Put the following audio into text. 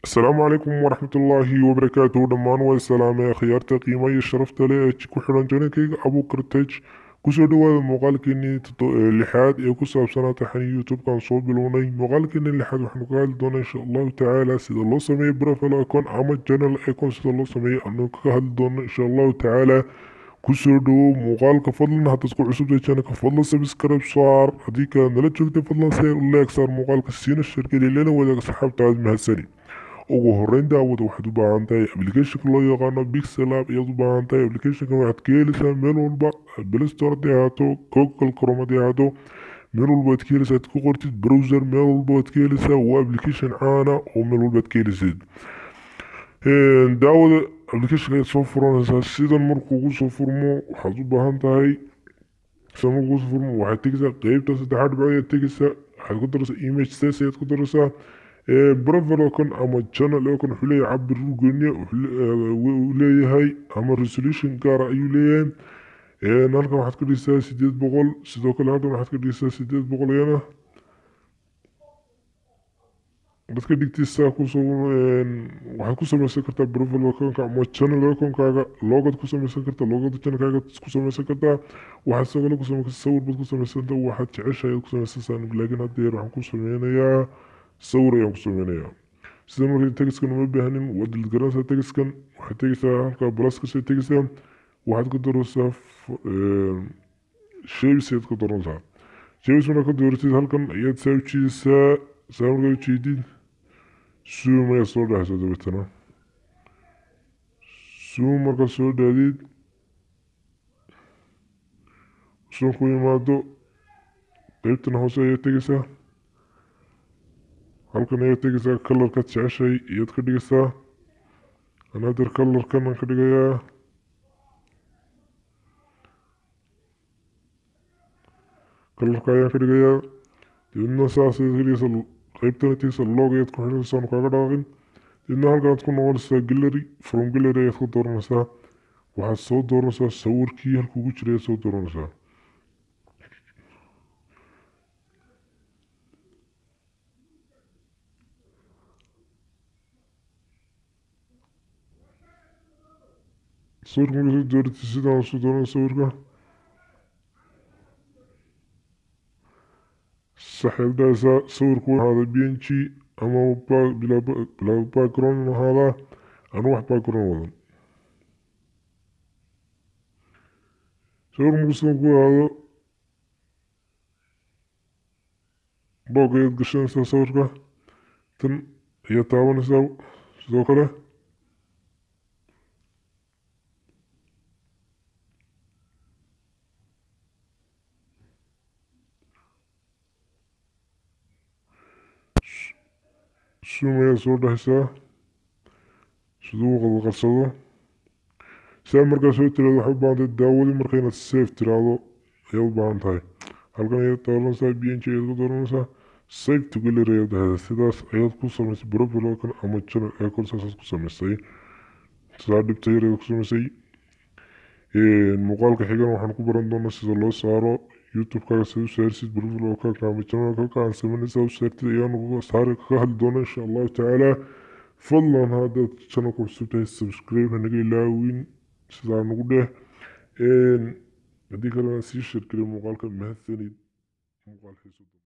السلام عليكم ورحمة الله وبركاته دمان والسلام يا خيارتا قيمة شرفت لي ku xiran channelkayga abuukar tej kusoo dhawaada muuqaalkeenii lixaad ee ku saabsanaa taxan youtube-kan soo bilownay muuqaalkeenii lixaad waxaanu ka hadli doonaa insha allahu tacaala sida loo sameeyo profile account ama channel account sida loo sameeyo anu kaga hadli doono insha allahu tacaala kusoo dhawow muuqaalka fadlan haddaad ku cusubtahay channelka fadlan subscribe saar haddii kale nala joogtay fadlan leeg saar muuqaalka siina shirkadii lana wadaag asxaabtaad mahadsani ugu horreyn daawada waxaad u baahan tahay applicationka loo yaqaano pixel app ayaad u baahan tahay applicationka waxaad ka helaysaa meel walba play store haddii ahaato google chrome haddii ahaato meel walba aad ka helaysaa aad ku qortid browser meel walba aad ka helaysaa waa application caana oo meel walba aad ka helaysid daawada applicationka ayaad soo furanaysaa sidan markuu ugu soo furmo waxaad u baahan tahay sidan markuu ugu soo furmo waxaad tegaysaa qeybta saddexaad dhibcood ayaad tegaysaa waxaad ku daraysaa image size ayaad ku daraysaa profile account ama channel account wuxuu leeyahay cabir gooniya uu leeyahay ama resolution gaara ayuu leeyahay halkan waxaad ka dhigaysaa 800 sidoo kale halkan waxaad ka dhigaysaa 800 iyana dadka dhigtiisa waxaad ku samaysan kartaa profile account ama channel account-kaaga logad ku samaysan kartaa logada channel-kaaga ku samaysan kartaa waxaad sidoo kale ku samaysan kartaa sawir baad ku samaysan kartaa waxaad jeceshahay ku samaysan laakiin hadda yar waxaan ku sameynayaa sawir ayaan ku sameynayaa sida markii tegiskan uma baahnin waad dilgaranaysaa tegiskan waxaad tegaysaa halkaa plus kasoo tegaysaa waxaad ku daraysaa shapes ayaad ku daranaysaa shapes markaad ka dooratid halkan ayaad saa ujeedaysaa saa markaa ujeedid zoom ayaad soo dhahaysaa dabeetana zoom markaad soo dhahdid zoom ku yimaado qeybtan hoose ayaad tegaysaa halkan ayaad tegaysaa kalarkaad jeceshay ayaad ka dhigaysaa anaadir kalarkan aan ka dhigayaa kalarka ayaan ka dhigayaa dibadna saas ayaad ka dhigaysaa qeybtana tegaysaa log ayaad ku xidhanaysaa aanu kaaga dhaaqin dibadna halkanaad ku noqonaysaa gallery from gallery ayaad ku dooranaysaa waxaad soo dooranaysaa sawirkii halka ugu jiray ayaad soo dooranaysaa sawirka markaa soo dooratid sidaan soo dooranay sawirka saxaad dhahaysaa sawirku ahaada b n g ama bilaa background ahaadaa anu wax background wadan sawir markuu sidan ku ahaado boog ayaad gashanaysaa sawirka tan ayaad taabanaysaa sidoo kale zoom ayaad soo dhahaysaa siduu u qalqalsado saa markaa soo tiraado waxaad u baahan tahay daawadii marka inaad safe tiraado ayaad u baahan tahay halkan ayaad dooranaysaa b n g ayaad ku dooranaysaa safe to gallery ayaad dhahaysaa sidaas ayaad ku samaysay profile account ama channel account saasaad ku samaysay saa dhibta yar ayaad ku samaysay muuqaalka xigan waxaan ku baran doonaa sida loo saaro youtube-kaaga sida u saarsid profile account ama channel account aan sameynaysa u saartid ayaanu saari kaga hadli doona insha allahu tacaala fadlan haddaad channelka cusub tahay subscribe hanaga ilaawin sidaa nagu dheh haddii kalena sii shirkeliya muuqaalka mahadsanid muuqaal xiiso